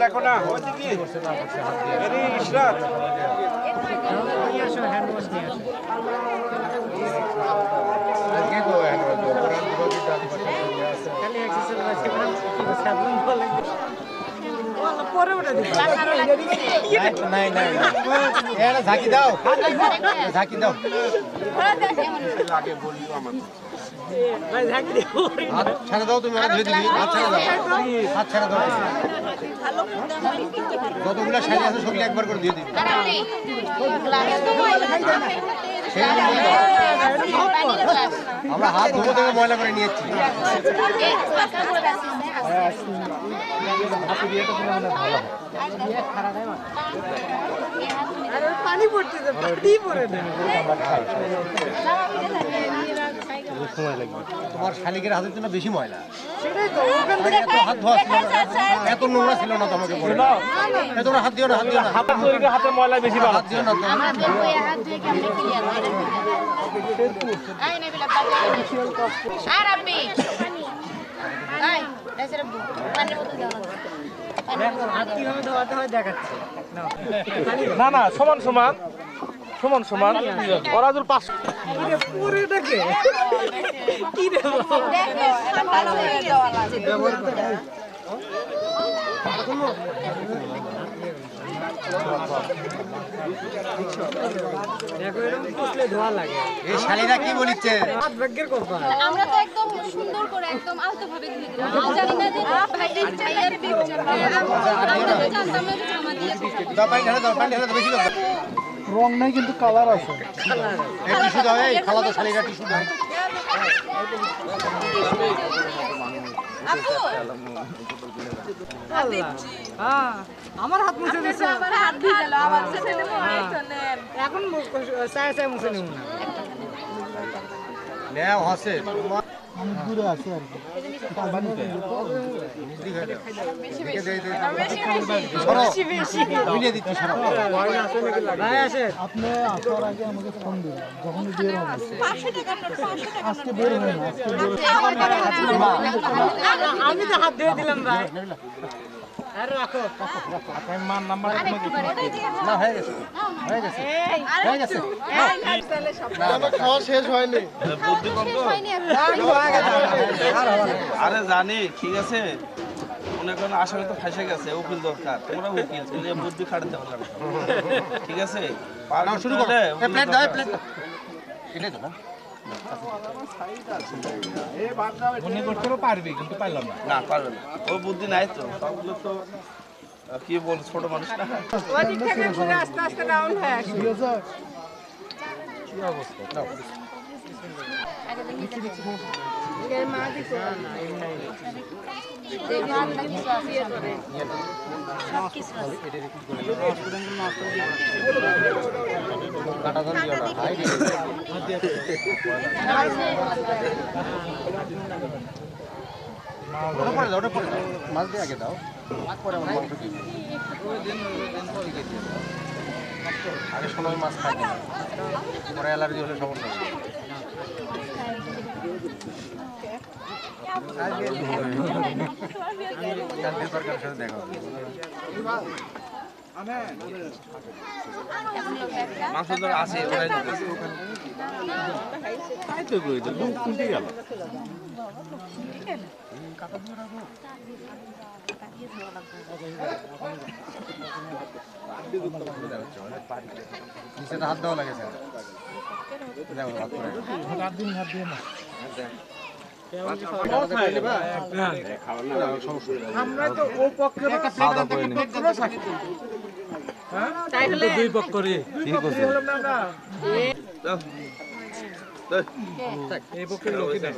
দেখো না ইশরাত ঝাঁকি দাও ঝাঁকি দাও আগে বলিও আমার হাত ছেড়ে দাও তুমি হাত ধুয়ে দিবি হাত ছেড়ে দাও যতগুলো শাড়ি আছে সবগুলো একবার করে দিয়ে দিবি আমরা হাত ধুবো থেকে ময়লা করে নিয়েছি পানি পড়তেছে পানি পড়ে তোমার শালিকের হাতের জন্য বেশি ময়লা সেটাই তো ওখান থেকে এত হাত ধোয়া ছিল না এত নোংরা ছিল না তোমাকে বলে তোমরা হাত দিও না হাত দিও না হাতে ময়লা বেশি হাত দিও না আমরা দেখো হাত ধুয়ে কেমনে ক্লিয়ার হয় আই না বিলা বাবা আর আব্বি আই এসে পানি বোতল দাও হাত কিভাবে ধোয়াতে হয় দেখাচ্ছে না না সমান সমান সমান সমান ওরাজুল 5 পুরোটাকে কি রে দেখো এটা ভালো হয়ে দেওয়া লাগে দেখো এরকম পুষলে ধোয়া লাগে এই শালিরা কি বলিচ্ছে হাত ভাগ্যের কথা আমরা তো একদম সুন্দর করে একদম আলতো ভাবে ধুই দিলাম জানি না যে ভাই এই ভাইয়ের পিকচার আমরা তো জানতাম না যে জামা দিয়ে দাও পানি ঢালে দাও পানি ঢালে দাও বেশি দাও রং নাই কিন্তু কালার আছে এই টিস্যু দাও এই খালা তো শালিরা টিস্যু দাও আপু হ্যাঁ আমার হাত মুছে দিছে আবার হাত দিয়ে গেল আবার সাথে নেন এখন চায় চায় মুছে নেব না নেও হাসে অনেক দূরে আছে আর কি মিলিয়ে দিচ্ছি সরো ভাই আসে আপনি আসার আগে আমাকে ফোন দিবেন যখন বের হবে 500 টাকা নোট 500 টাকা আজকে বের হয় না আজকে আমি তো হাত ধুয়ে দিলাম ভাই আরে রাখো মান নাম্বার না হয়ে গেছে হয়ে গেছে হয়ে গেছে খাওয়া শেষ হয়নি বুদ্ধি কম তো আরে জানি ঠিক আছে মনে করেন আসামি তো ফাঁসে গেছে উকিল দরকার তোমরা উকিল ছিলে বুদ্ধি খাটাতে হবে ঠিক আছে নাও শুরু করো প্লেট দাও প্লেট এটাই তো না মনে করতে পারবি কিন্তু পারলাম না পারবে না ও বুদ্ধি নাই তো সবগুলো তো কি বল ছোট মানুষ না ওদিক থেকে ঘুরে আস্তে আস্তে ডাউন হয়ে আসে ঠিক আছে কি অবস্থা দাও এর মা দিছে দেখলাম না কিছু আছে করে সব কিছু আছে কাটা দাও দিও না হাই রে ওটা পরে দাও ওটা পরে দাও মাছ দিয়ে আগে দাও পরে আমার মাংস দিই আগে সময় মাছ খাবো পরে অ্যালার্জি হলে সমস্যা হবে সরকারের সাথে দেখা হবে মাংস তো আছে ওরাই তাই তো কই তো কোনটি গেল নিচে হাত দেওয়া লাগে স্যার দেখো হাত করে হাত দিন হাত দিয়ে না আমরা তো ও পক্ষে খাওয়া করে নি তাই হলে দুই পক্ষরে ঠিক আছে এই পক্ষের লোকই দেখ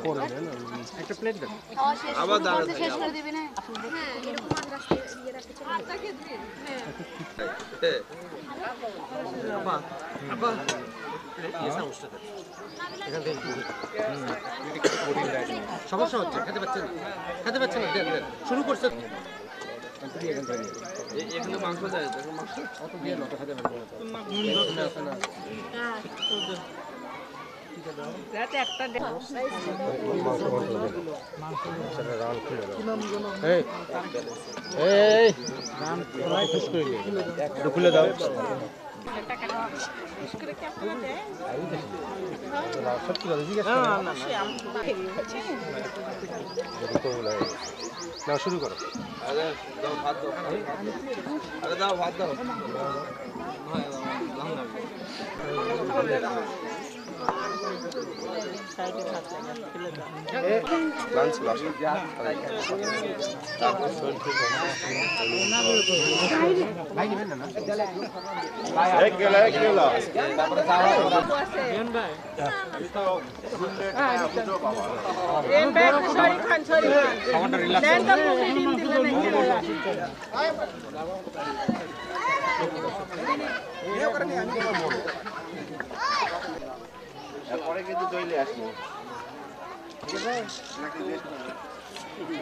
একটা প্লেট দাও খাওয়া শেষ আবার দাঁড়া করতে শেষ করে দিবি না হ্যাঁ এরকম মাদ্রাসা দিয়ে রাখতে চলে আটাকে দিয়ে সমস্যা হচ্ছে খেতে পাচ্ছেন দেন দেন শুরু করছে এখানে মাংস দেয় মাংস অত দিয়ে নত খেতে পারবে না রাতে একটা খুলে দাও সত্যি কথা জিজ্ঞেস না শুরু করো আরে দাও ভাত দাও আরে দাও ভাত দাও লাঞ্চ লাস্ট তারপর শরীর ঠিক হবে ভাই নেবেন না এক গেলা তারপরে যাওয়া খাবারটা রিল্যাক্স পরে কিন্তু চলে আসবো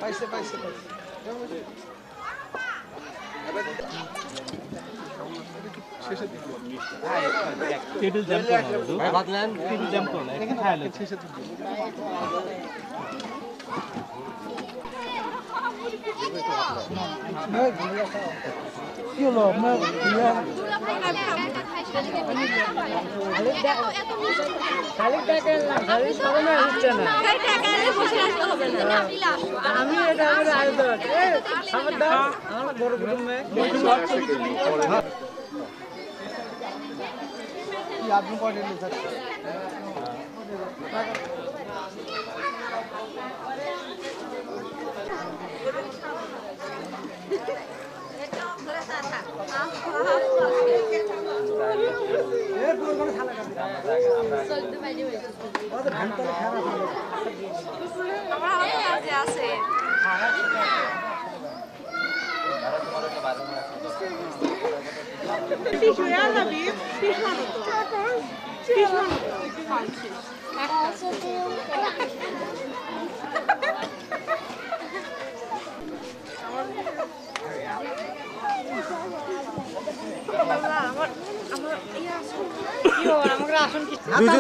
পাইছে পাইছে ভাই ভাত নেন কি হলো আপনার আমি এটা আমার আয়োজন আমার দাও আমার বড় কুটুম্বে আপনি কয়টা নিয়ে যাচ্ছেন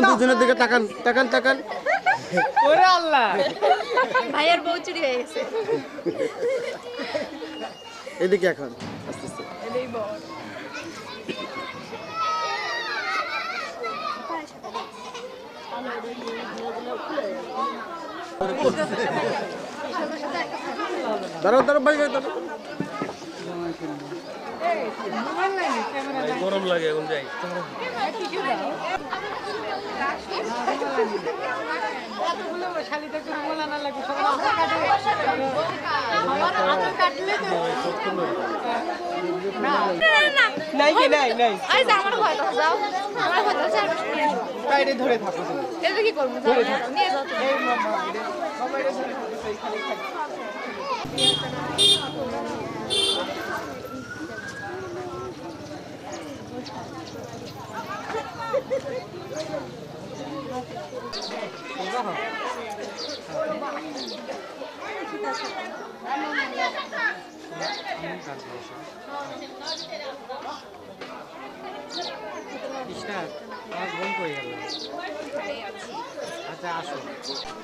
দুজনের দিকে তাকান তাকান তাকান ওরে আল্লাহ ভাইয়ের বউ চুরি হয়ে গেছে এদিকে এখন আস্তে আস্তে এটাই বড় দাঁড়াও দাঁড়াও ভাই ভাই দাঁড়াও গরম লাগে এখন যাই শালিতে করে বলা না লাগে নাই কি নাই নাই আরে যা আমার ভয় কথা যাও আমার ভয় কথা যাও বাইরে ধরে থাকো তুমি এটা কি করব নিয়ে যাও তুমি। এই মামা বাইরে ধরে থাকো সেই খালি খালি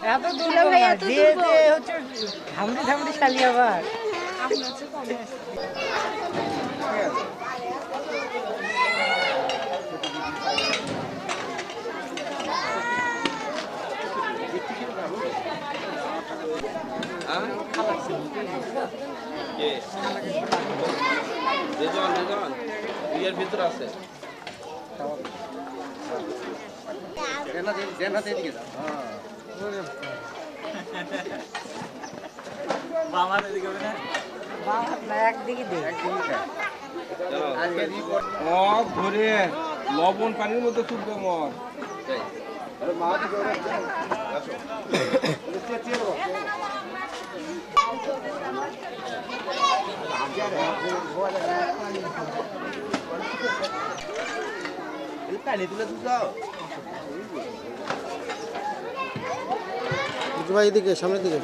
এত দূর ভাই, এত যে দূর যে হচ্ছে ঝামড়ি ঝামড়ি শালি আবার কে রেজন রেজন বিয়ের ভিতর আছে একদিকে দে ধরে লবণ পানির মধ্যে ছুটবে মর ভাই এদিকে সামনের দিকে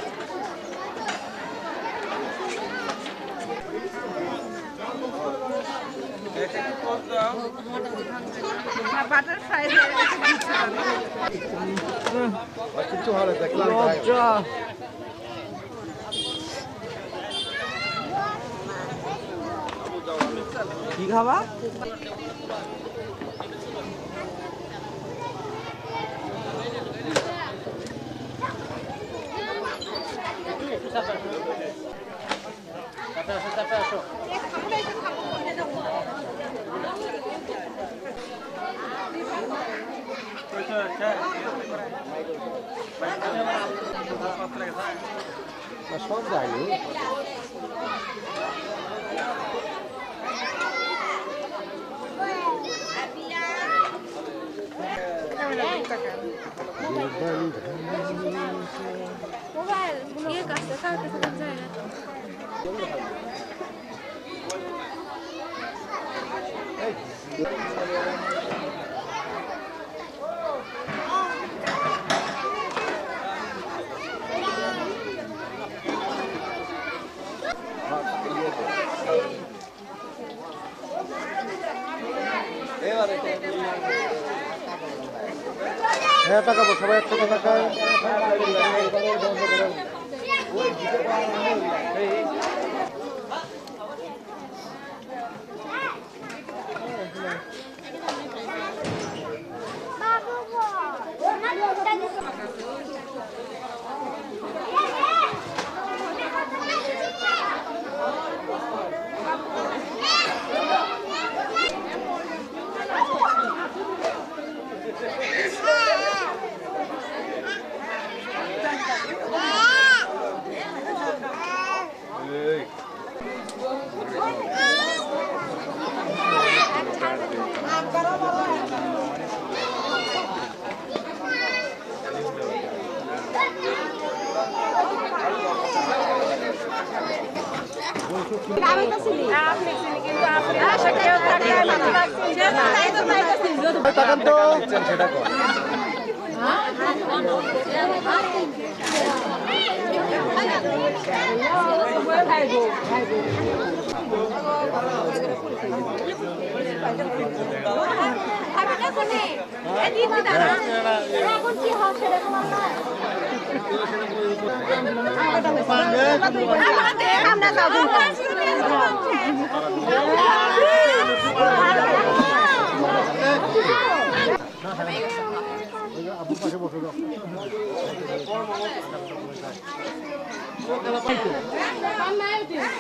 এটা কি করতাম বাটারফ্লাই কিছু ভালো দেখলাম কি খাবা সব যায়নি মোবাইল ইয়ে কাছে কাছে যায় না হ্যাঁ টাকাবো সবাই 1 টাকা টাকায় টাকা তো সেটা কর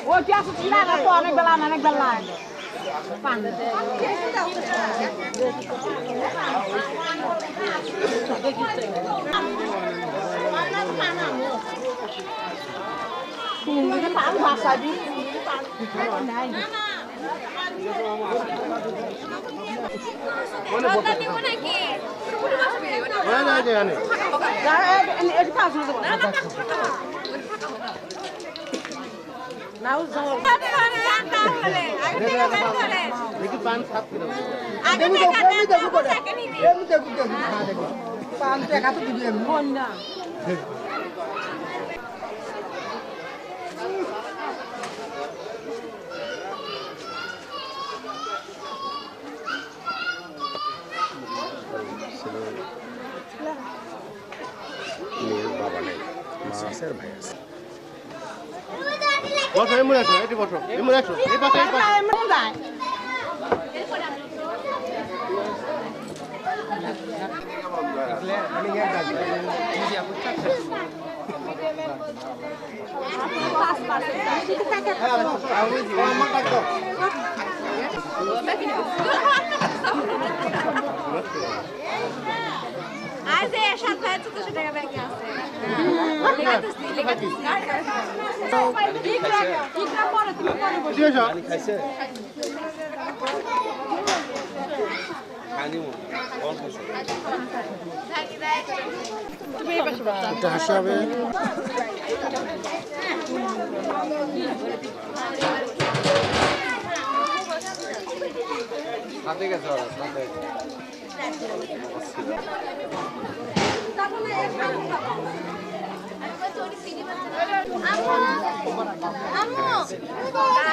ও কি আছে না না তো অনেক বেলা পান ভাষা দি নাই পান টাকা তো দিবি না বাবা নেই মাছের ভাই আছে বসো এমন একশো এটি বসো এমন একশো এই পাশে এই পাশে আজ এর সাথে 1400 টাকা ব্যাংকে আছে খাইছে খানি মন কোন খাইছে এটা হাসি হবে সাথে গেছে ওরা সাথে আম্মু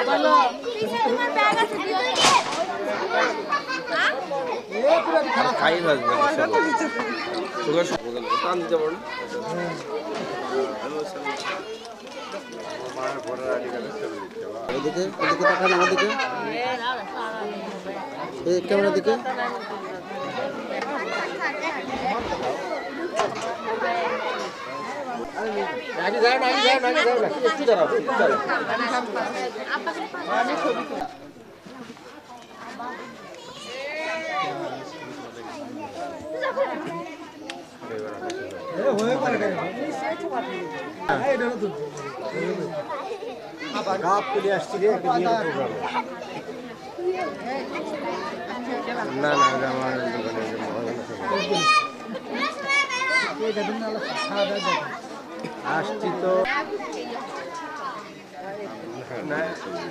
বলো পিছে তোমার ব্যাগ আছে দিও খাই ভাজবে সুগার টান দিতে পারো না এদিকে এদিকে তাকান আমার দিকে এই ক্যামেরার দিকে আগে যাও না একটু দাঁড়াও গাপ তুলে আসছি রে একটা বিয়ের প্রোগ্রামে না আমার আসছি তো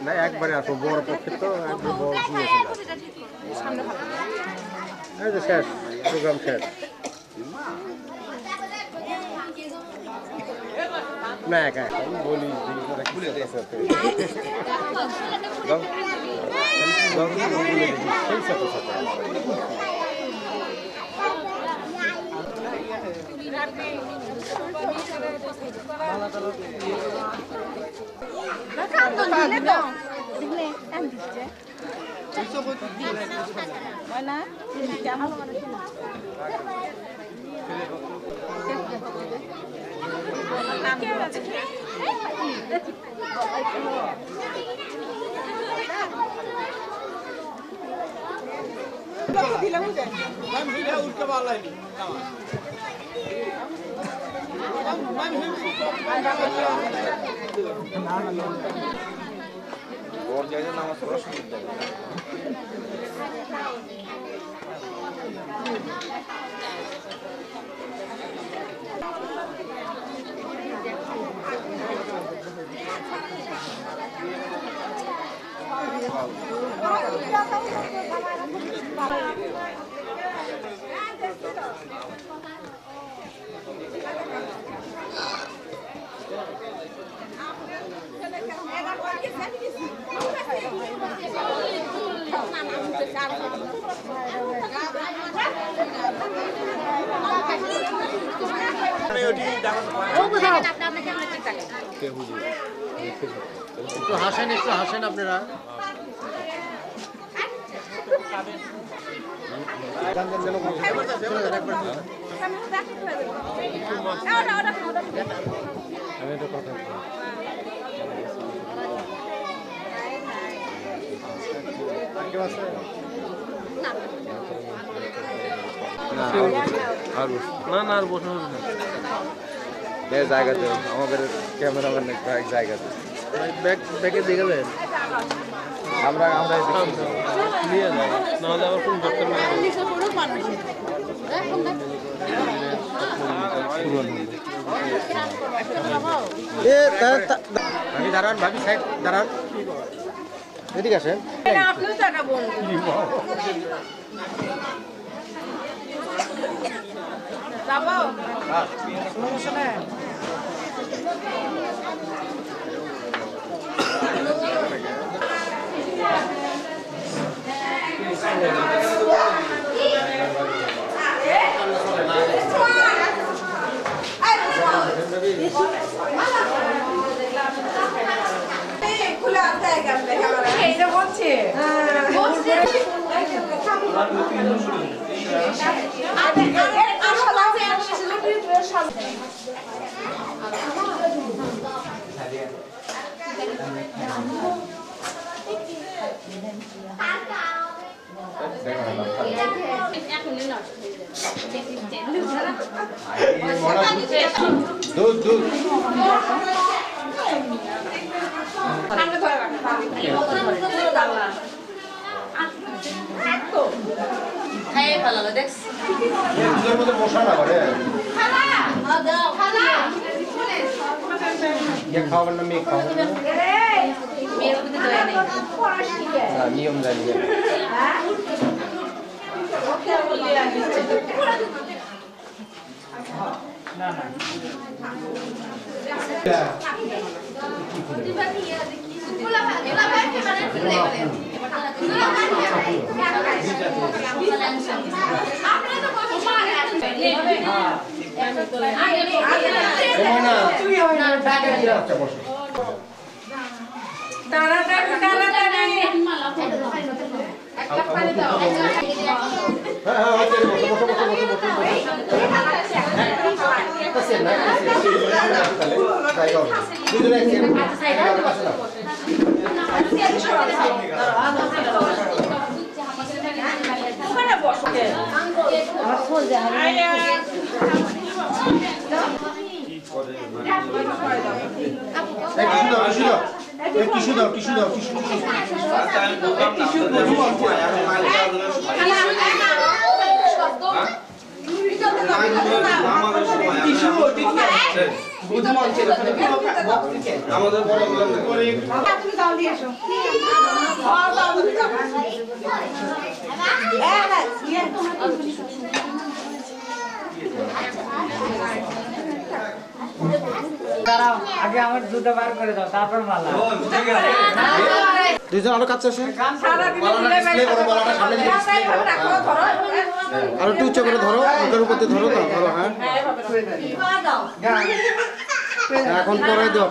না একবারে আসো বড় পক্ষে তো একবার বড় দিয়েছিলাম এই যে শেষ প্রোগ্রাম শেষ না একা আমি বলি ওর জায়গায় নামাজ পড়া সুবিধা একটু হাসেন আপনারা না আর বসে হবে না জায়গা দেব আমাদের ক্যামেরাম্যান এক জায়গা দেব ব্যাগে দিয়ে গেলেন আমরা নিয়ে যাই নাহলে আবার কোন ডক্টর ভাবি দাঁড়ান ভাবি সাইড দাঁড়ান এদিকে আসেন আপনিও টাকা বলুন যাবো সমস্যা নেই এইটা হচ্ছে দুধ খাইয়ে ফেলালো দেখছ দুধের মধ্যে মশা না করে ইয়ে খাওয়াবেন না মেয়ে খাওয়াবেন না মেয়ের মধ্যে দয়া নেই না নিয়ম জানিয়ে এগুলা ভাই মানে টিস্যু দাও টিস্যু দাও টিস্যু আচ্ছা আমি বললাম না এখন মালিক আমাদের সময় আমাদের বড় তুমি দাও দিয়ে এসো আগে আমার জুতো বার করে দাও তারপর মালা দুইজন আরো কাছে আসে আর একটু উচ্চ করে ধরো মুখের উপর দিয়ে ধরো না ধরো হ্যাঁ এখন পরে দাও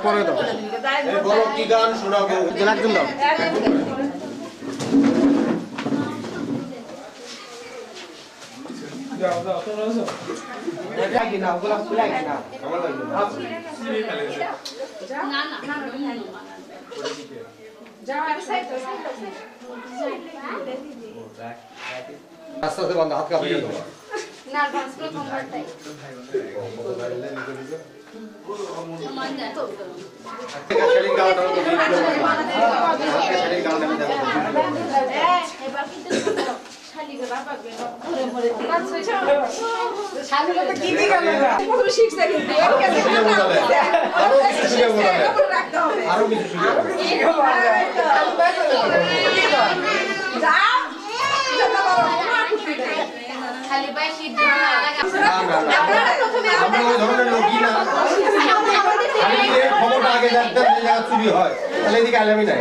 বলো কি গান শোনাবো একজন দাও আস্তে আস্তে বন্ধ হাত কাঁপিয়ে দাও আরো কিছু খালি পায়ে শীত আমরা ওই ধরনের লোকই না আমি যে খবরটা আগে জানতাম যে জায়গা চুরি হয় তাহলে এদিকে আলামি নাই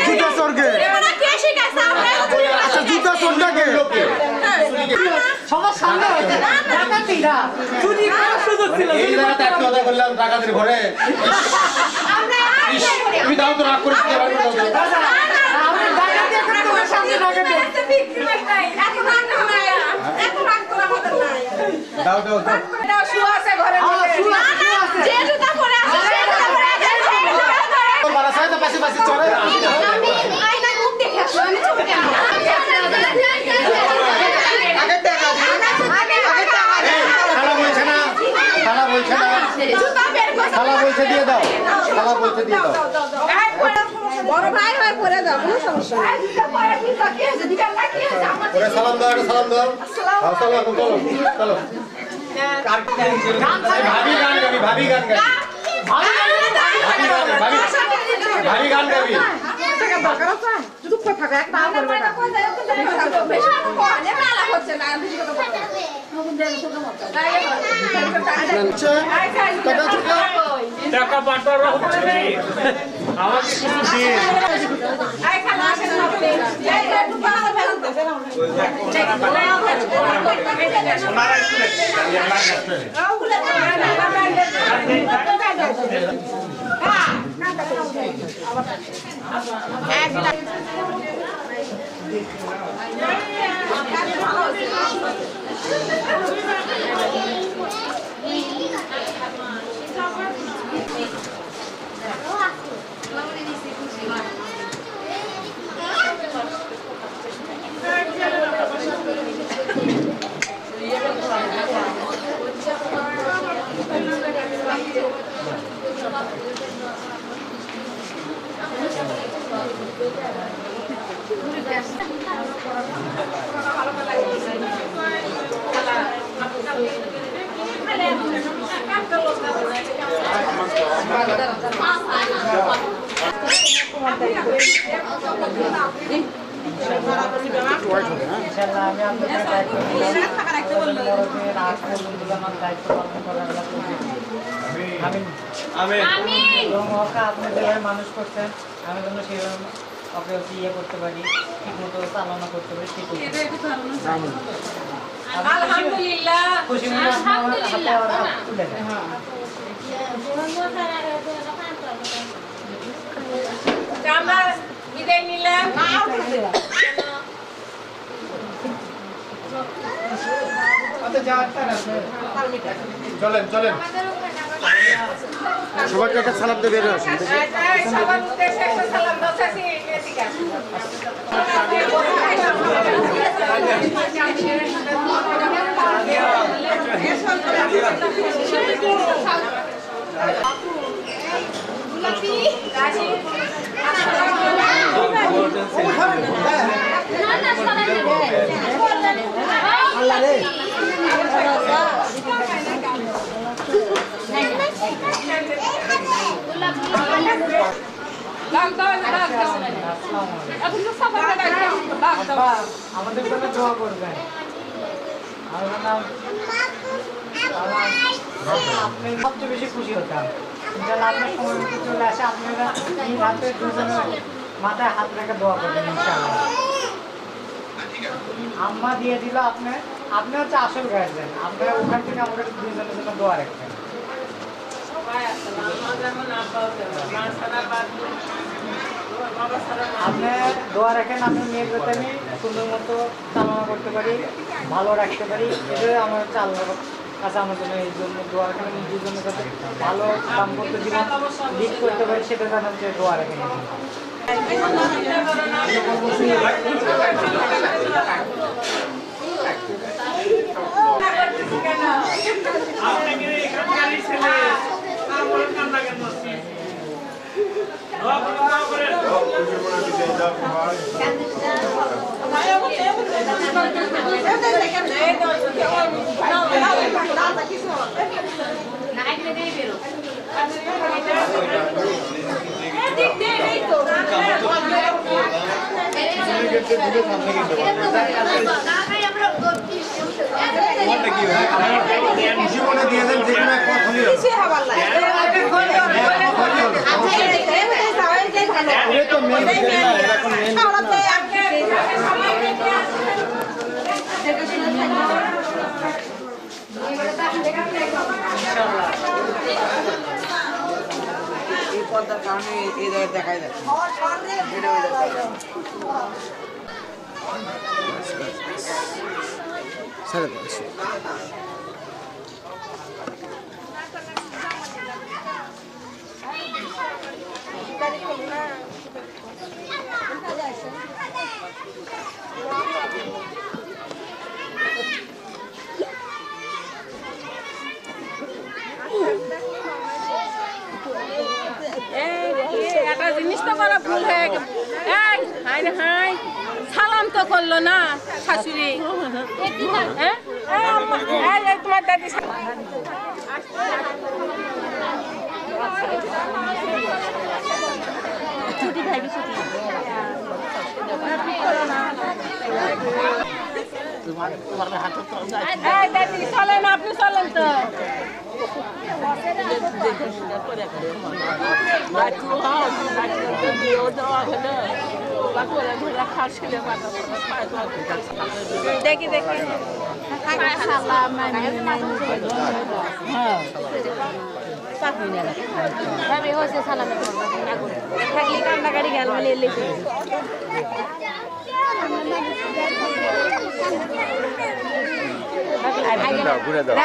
জুতা চোরকে আচ্ছা জুতা চোরটাকে সবার সামনে হয়েছে ডাকাতিরা চুরি করার সুযোগ ছিল এই জায়গাতে একটা কথা বললাম ডাকাতের ঘরে তুমি দাও তো রাগ করে দিতে পারবে না আমরা ডাকাতি এখন তোমার সামনে ডাকাতি দাও দাও দাও শুয়া আছে ঘরে যে জুতা পরে আছে সেই জুতা পরে আছে বাড়া সাইডে পাশে পাশে চলে আমি আয়নায় মুখ দেখে আসো আমি চুপ কেন খালা বলছে না খালা বলছে দিয়ে দাও খালা বলছে দিয়ে দাও বড় ভাই হয় পরে দাও কোনো সমস্যা নাই ওরে সালাম দাও একটা সালাম দাও চলো এখন চলো চলো ভাবি গান গাবি ভাবি গান গাবি ভাবি গান গাবি দরকার আছে চুপ করে থাকো একটা করবে না বেশি কথা মেলা হচ্ছে না বেশি কথা বলো টাকা বাটার হচ্ছে আমাকে কিছু দিন আই খালা আসেন না এই একটু পালা ফেলতে ইনশাআল্লাহ আমি আপনাদের দায়িত্ব দায়িত্ব পালন করার আমিন আমিন এবং ওকে আপনি যেভাবে মানুষ করছেন আমি যেন সেইভাবে ওকে হচ্ছে ইয়ে করতে পারি, ঠিক মতো চালনা করতে পারি, ঠিক করতে পারি। আলহামদুলিল্লাহ। খুশি মনে আপনার হাতে আর হাত তুলে দেন। আমরা বিদায় নিলাম। চলেন চলেন সবাইকে একটা সালাম দিয়ে বের আসুন সবার উদ্দেশ্যে একটা সালাম দাও চাচি, এদিকে আসো। ডাক দাও, ডাক দাও। এখন তো সবাই ডাক দাও, ডাক দাও। আমাদের জন্য দোয়া করবেন। আর আপনি সবচেয়ে বেশি খুশি হতাম যারা আপনার সময় মতো চলে আসে, আপনারা এই রাতে দুজনে মাথায় হাত রেখে দোয়া করবেন ইনশাআল্লাহ। আম্মা দিয়ে দিল, আপনি হচ্ছে আসল গার্জেন, আপনারা ওখান থেকে আমাদের দুজনের জন্য দোয়া রাখবেন। আপনি দোয়া রাখেন আপনি মেয়ের যাতে আমি সুন্দর মতো চালনা করতে পারি, ভালো রাখতে পারি, এটাই আমার হচ্ছে আল্লাহর কাছে আমার জন্য এই জন্য দোয়া রাখেন। আমি দুজনের যাতে ভালো দাম্পত্য জীবন লিড করতে পারি সেটা যেন হচ্ছে দোয়া রাখেন। জীবনে দিয়ে দেন যে কোনো এক কথা নিয়ে এই পর্দার কারণে এই জায়গায় দেখাই যাচ্ছে একটা জিনিস তো করা ভুল হয়ে গেল। এই হাই রে হাই, সালাম তো করলো না শাশুড়ি। হ্যাঁ এই আম্মা, এই তোমার দাদি ছুটি খাইবি, ছুটি। এই দাদি চলেন, আপনি চলেন তো। দেখি দেখি হয়েছে সালামে থাকলে কান্নাকাটি গেল বলে এলে ঘুরে দাও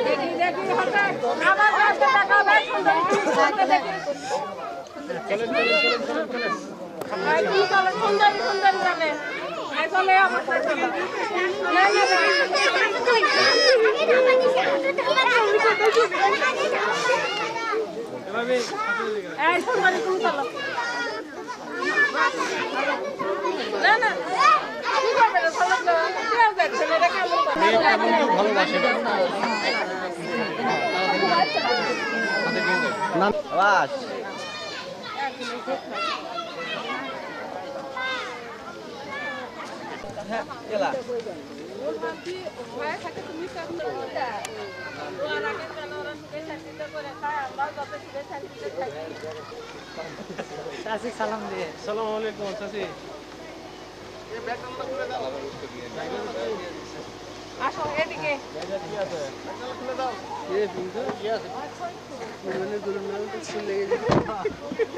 দেখি দেখি হবে আবার কাছে দেখাবে সুন্দর করতে দেখি এই কি চলে সুন্দর সুন্দর চলে এই চলে আমার সাথে না না এই সুন্দর তুমি চলো না না কি করবে চলো তো কেউ দেখছে না এটা কেমন ভালোবাসে বাস হ্যাঁ গেলা চাচি সালাম দিয়ে আসসালামু আলাইকুম চাচি আসো এদিকে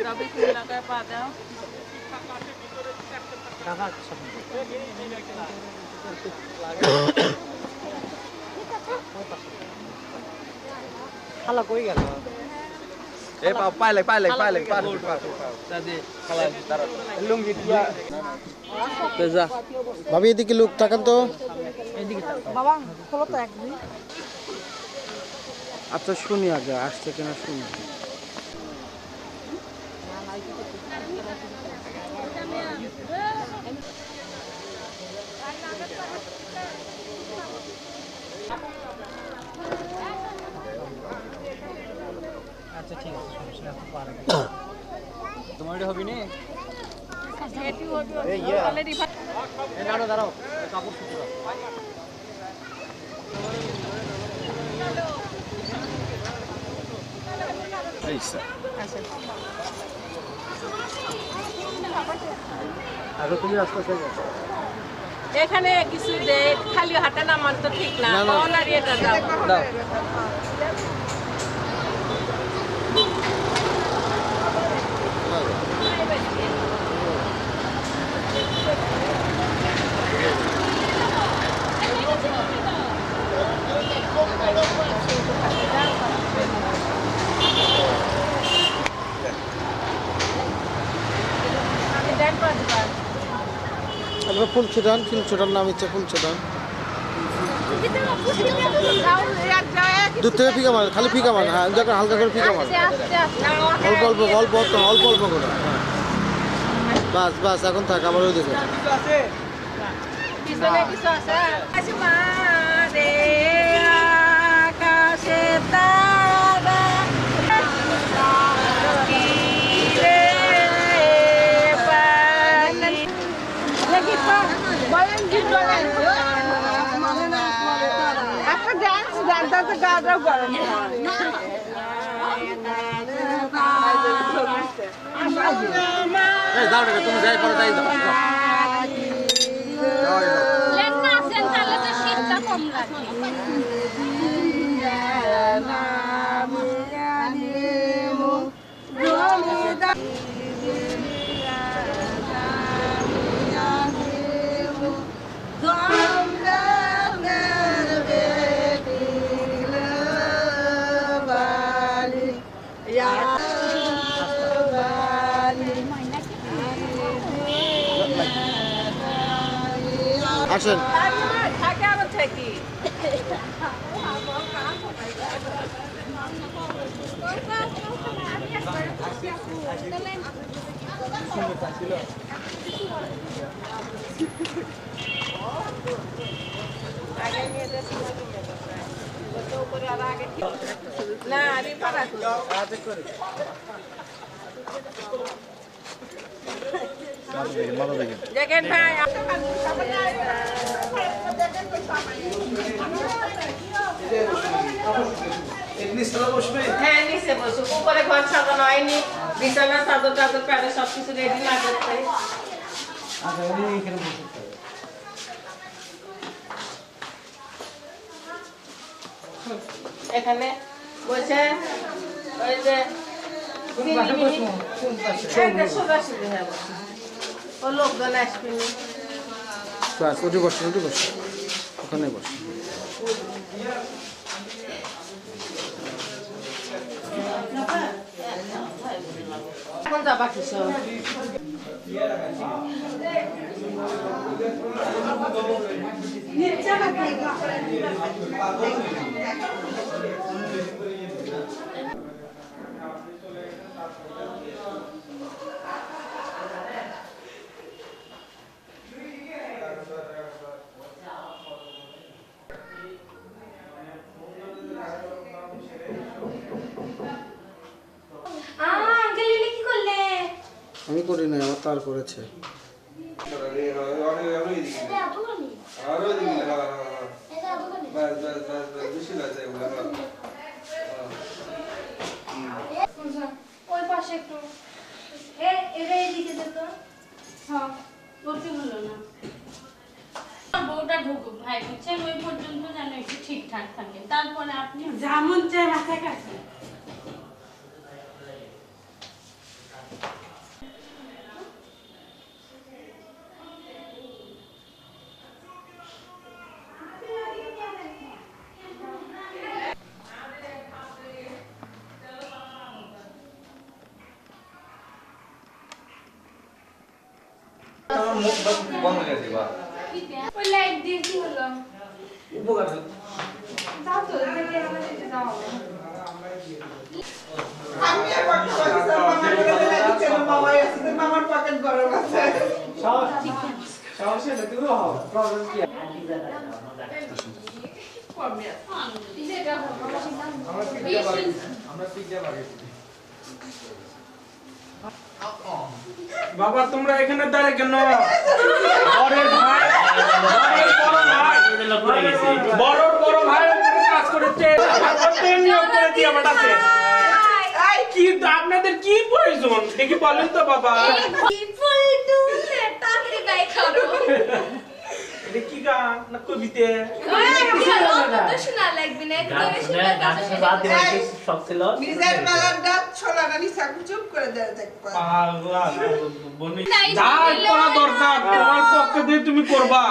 রবি ফুল লাগায় পা দাও কাকা খালা কই গেল এই পাইলে দাদি খালা তারা লুঙ্গি দিয়া যা ভাবি এদিকে লোক তাকান তো বাবা খোলো তো একদিন আচ্ছা শুনি আগে আসছে কিনা শুনি আচ্ছা ঠিক আছে সমস্যা নেই পারে তোমার এটা হবে না অলরেডি এই নাড়ো দাঁড়াও কাপড় শুকিয়ে আগে তুমি আসতে এখানে কিছু দে খালি হাতে নামান তো ঠিক না অলরেডি এটা দাও দাও আমরা ফুল ছোটান নাম ইচ্ছে ফুল ছোটান দূর থেকে ফিকা মার খালি ফিকা মার হ্যাঁ দেখো হালকা করে ফিকা মার অল্প অল্প অল্প অল্প অল্প করে হ্যাঁ বাস বাস এখন থাক আবার ওই দিকে পিছনে কিছু আছে আসমানে আকাশে তারা তীরে পানি দেখি তো বলেন কি বলেন একটা ডান্স ডান্স গাদাও করেন এই দাও রে তুমি যাই পরে যাই দাও লেখা আছেন তাহলে তো শীতটা কম লাগে আসেন থাকে আবার থাকি না আমি পারা দেখেন ভাই হ্যাঁ নিচে বসো উপরে ঘর সাজানো হয়নি বিছানা চাদর টাদর প্যাডে সবকিছু রেডি না করতে এখানে বসে ওই যে সোজা সুজি হ্যাঁ ও লোকজন আসবেনি বাস উঠে বসেন ওখানে বসেন। এখন যাবা কিশোর আমি করি নাই, আমার তার করেছে। ওই পাশে একটু এরা এইদিকে যেত। হ্যাঁ করতে হলো না। বউটা ঢুকুক ভাই বুঝছেন, ওই পর্যন্ত যেন একটু ঠিকঠাক থাকে, তারপরে আপনি যেমন চাই মাথায় কাছে। ওই লাইট দিয়ে কি হলো? যাও তো, দেখে আমাদের যাও। মামার পকেট গরম আছে। সমস্যা নেই, তুমি হও, প্রবলেম কি? বাবা তোমরা এখানে দাঁড়িয়ে কেন? বড়ের ভাই বড় ভাই কাজ করেছে, নিয়োগ করে দিয়ে পাঠাচ্ছে। কি আপনাদের কি প্রয়োজন দেখি বলেন তো বাবা। এটা কি গান না কবিতে? নিজের মেলার ডাব ছোলা না নিচা চুপ করে দেয় দেখবা। যাই করা দরকার তোমার পক্ষে দিয়ে তুমি করবা।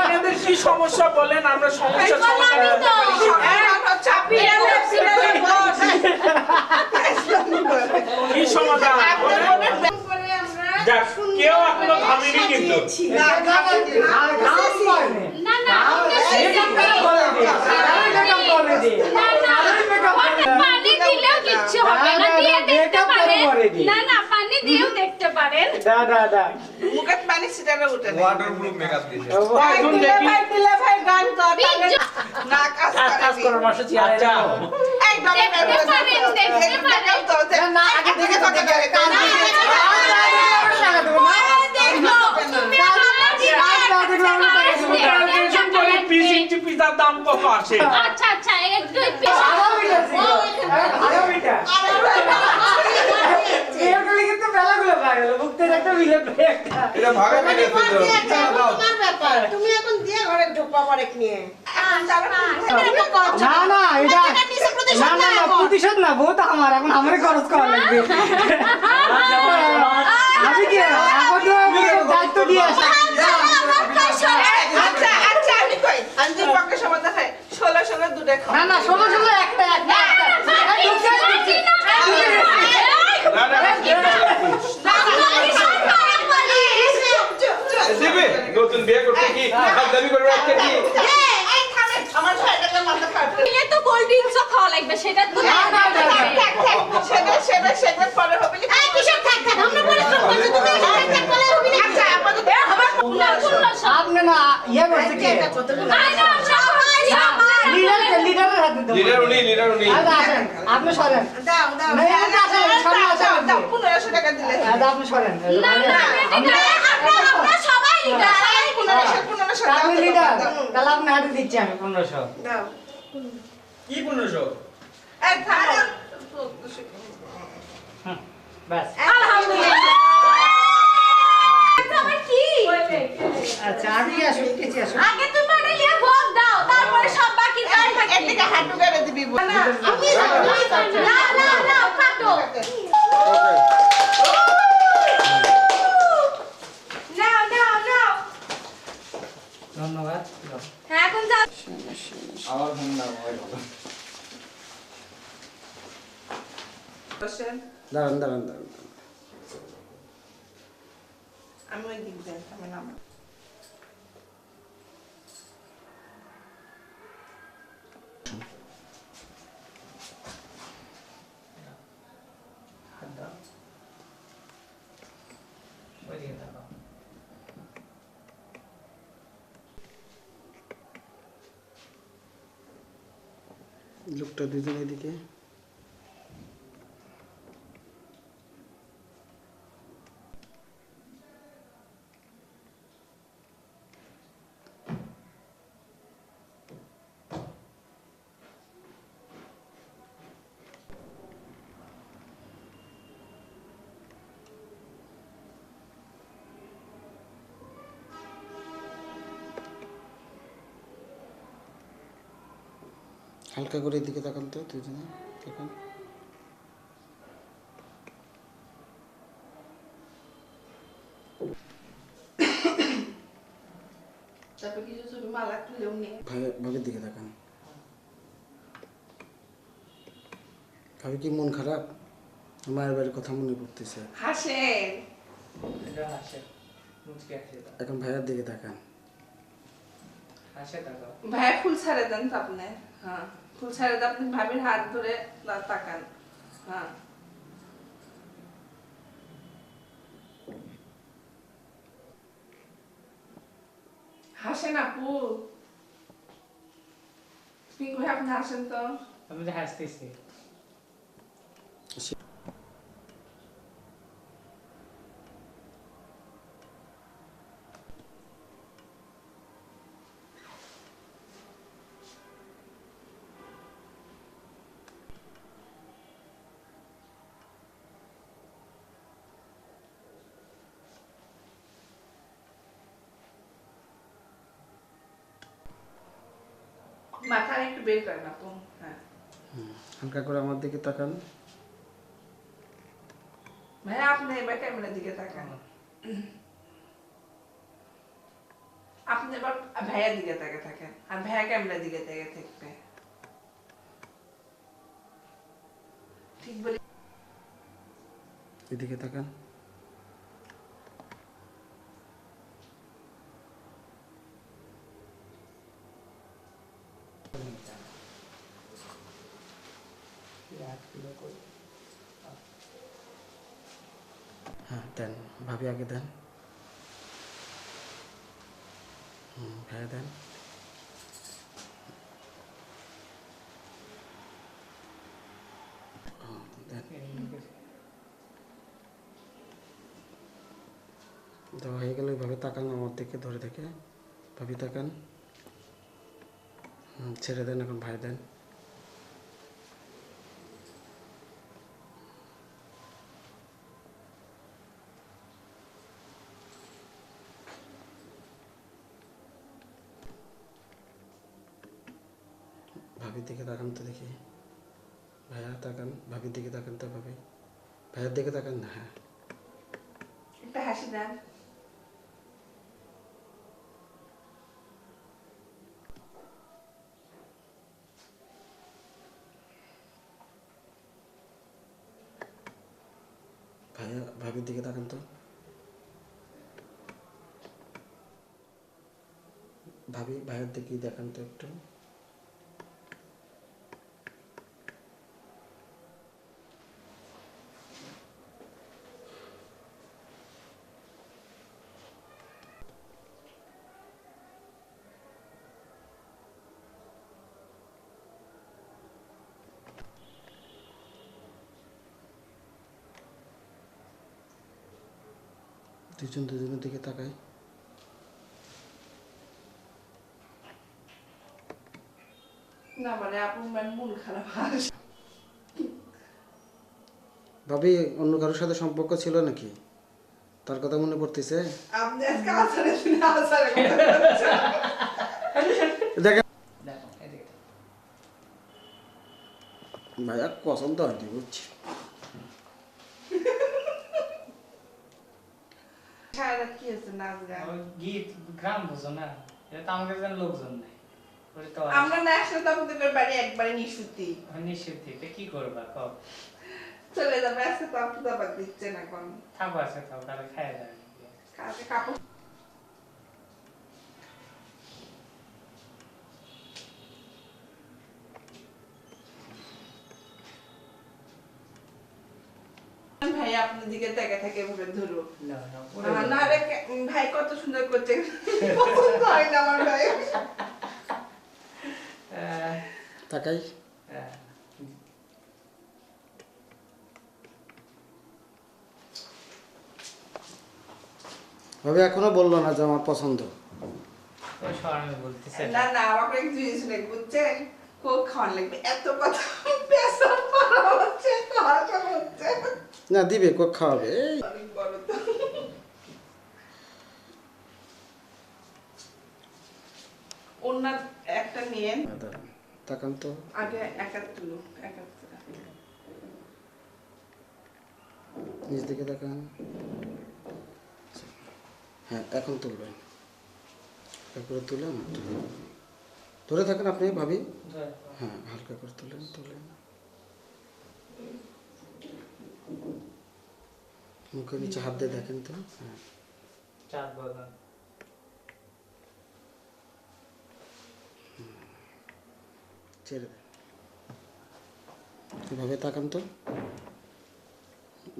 আপনাদের কি সমস্যা বলেন, আমরা সমস্যা সমাধান করতে পারি। কি সমাধান যাক, কেউ এখনো থামেনি কিন্তু। পানি দিলেও কিচ্ছু হবে না, দিয়ে দেখতে পারেন। না না, পানি দিয়েও দেখতে পারেন। মুখে পানি ছিটানো উঠে না। ওয়াটারপ্রুফ মেকআপ দিছে। এখন দেখি ভাই গান কর না কাজ করে মাসে চেয়ারে আচ্ছা এই বাবা দেখতে পারেন, দেখতে পারেন। না আগে দেখে কথা করে কাজ পিজার দাম কত আছে? আচ্ছা আচ্ছা, একটু এটা ভাগে মিলে তুমি এখন দিয়ে ঘরে ঢোকা পরে নিয়ে না এটা না প্রতিশোধ না, বউ তো আমার, এখন আমারই খরচ করা লাগবে। আমি কি দায়িত্ব দিয়ে আসি। আচ্ছা আচ্ছা আমি কই আমি দুই পক্ষে সমাধান হয় 16 দুটো খাও না না 16 একটা দিবে নতুন বিয়ে করতে কি দাবি করবে একটা কি? এই থামে আমার ছয়টাকে মাথা খারাপ এ তো কোল্ড ড্রিঙ্কসও খাওয়া লাগবে, সেটা তো সেটা পরে হবে না এই কিসব থাক আমরা পরে করতে তুমি থাক বলে হবে না আচ্ছা আপাতত হবে আপনি না ইয়ে করতে কি লিডারের হাতে দাও। লিডার উনি আসেন আপনি সরেন। দাও দাও না এটা আসেন সামনে দাও 1500 টাকা দিলে আপনি সরেন। আমরা সবাই লিডার। 1500 আপনি লিডার, তাহলে আপনি হাতে দিচ্ছি আমি 1500। দাও কি 1500? এই থামো বাস আলহামদুলিল্লাহ। আমার কি আচ্ছা আমি আসুন কিছু আসুন। আগে তুমি আগে লিয়ে ভোগ দাও, তারপরে সব বাকি কাজ থাকে। এদিকে হাঁটু করে দিবি না না আমি না না না কাটো। ওকে দাঁড়ান দাঁড়ান দাঁড়ান। আমি ওই দিক দেন আমি নাম হাত দাও ওইদিকে তাকাও লোকটা দুজন এদিকে। হালকা করে এদিকে তাকান তো দুজনে, তাকান। তারপর কিছু ছবি মালা তুলেও নিয়ে ভাবির দিকে তাকান। ভাবি কি মন খারাপ? মায়ের বাড়ির কথা মনে পড়তেছে। হাসেন এটা হাসে মুচকি হাসে দাও এখন ভাইয়ের দিকে তাকান। হাসে তাকাও ভাই ফুল ছাড়ে দেন তো আপনি হ্যাঁ ফুল ছাড়ে দেন আপনি ভাবির হাত ধরে তাকান হ্যাঁ হাসেন আপু পিঙ্কু ভাই আপনি হাসেন তো আমি তো হাসতেছি মাথা একটু বের করেন আপু হ্যাঁ হালকা করে আমার দিকে তাকান। ভাই আপনি এবার ক্যামেরার দিকে তাকান আপনি এবার ভাইয়ের দিকে তাকে থাকেন আর ভাইয়া ক্যামেরার দিকে তাকে থাকবে ঠিক বলি এদিকে তাকান। হ্যাঁ দেন, ভাবি আগে দেন। ভাইয়া দেন। দেওয়া হয়ে গেলে ওইভাবে তাকান আমার দিকে ধরে থেকে। ভাবি তাকান। ছেড়ে দেন, এখন ভাই দেন। ভাবির দিকে তাকান তো দেখি। ভাইয়া তাকান, ভাবির দিকে তাকান তো ভাবি। ভাইয়ের দিকে তাকান না। হ্যাঁ একটা হাসি দেন ভাইয়া ভাবির দিকে তাকান তো। ভাবি ভাইয়ের দিকে দেখান তো একটু। দুজন দুজনের দিকে তাকায়। না মানে আপু মানে মন খারাপ হাস ভাবি অন্য কারোর সাথে সম্পর্ক ছিল নাকি? তার কথা মনে পড়তেছে? আপনি আজকে আসারে শুনে আসারে দেখেন দেখো এদিকে ভাইয়া পছন্দ হয়নি বুঝছি। সারা কি আছে নাচ গান গীত গ্রাম বুঝো না এটা তো আমাদের যেন লোকজন নাই ওরে তো আমরা না আসলে তো আপনাদের বাড়ি একবারে নিশুতি নিশ্চিত কি করবা কও চলে যাবে আজকে তো আপনি দাবার দিচ্ছে না কোন থাকো আছে থাকো তাহলে খাইয়া যাবে কালকে কাপড় ভাই আপনার দিকে তাকে থাকে এভাবে ধরো না না রে ভাই কত সুন্দর করছে পছন্দ হয় না আমার ভাই তাকাই ভাবে এখনো বললো না যে আমার পছন্দ। ওই শরমে বলতেছে না না আমাকে এক জিনিস লাগবে বুঝছেন কোক খাওয়ান লাগবে এত কথা পেশাব পড়া হচ্ছে তো হালকা হচ্ছে না দিবে কোক খাওয়াবে এই অনেক বড় তো ওনার একটা নিয়ে দাঁড়ান, তাকান তো আগে একা তুলো একা নিচ দিকে তাকান। হ্যাঁ এখন তুলবেন তারপরে তুলেন ধরে থাকেন আপনি ভাবি। হ্যাঁ হালকা করে তুলেন তুলেন মুখের নিচে হাত দিয়ে দেখেন তো। হ্যাঁ চাঁদ বাগান ছেড়ে দেন এভাবে তাকান তো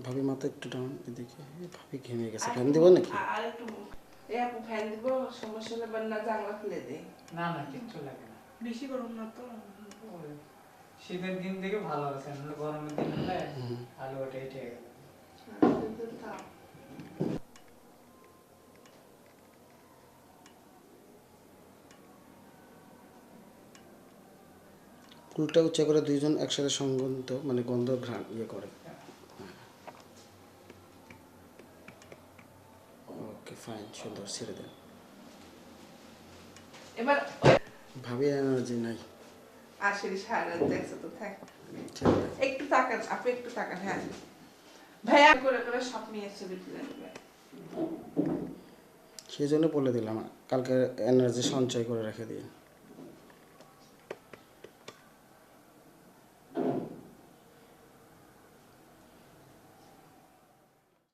ভাবি মাথা একটু ডাউন এদিকে ভাবি ঘেমে গেছে ফ্যান দিব নাকি? আর একটু এই আপু ফ্যান দিব সমস্যা হলে বান্না জানলা খুলে দে না না কিচ্ছু লাগে না বেশি গরম না তো ওই শীতের দিন থেকে ভালো আছে নাহলে গরমের দিন হলে আলু ওটা হেঁটে গেল উল্টা উচ্চা করে দুইজন একসাথে সংগত মানে গন্ধ ঘ্রাণ ইয়ে করে। ওকে ফাইন সুন্দর ছেড়ে দেন। এবার ভাবি এনার্জি নাই আসলে সারা দেখছো তো থাক ছেড়ে দেন। একটু তাকান আপনি একটু তাকান হ্যাঁ ভাইয়া করে করে সব নিয়ে এসে বিক্রি করবে সেই জন্য বলে দিলাম কালকে এনার্জি সঞ্চয় করে রেখে দিন।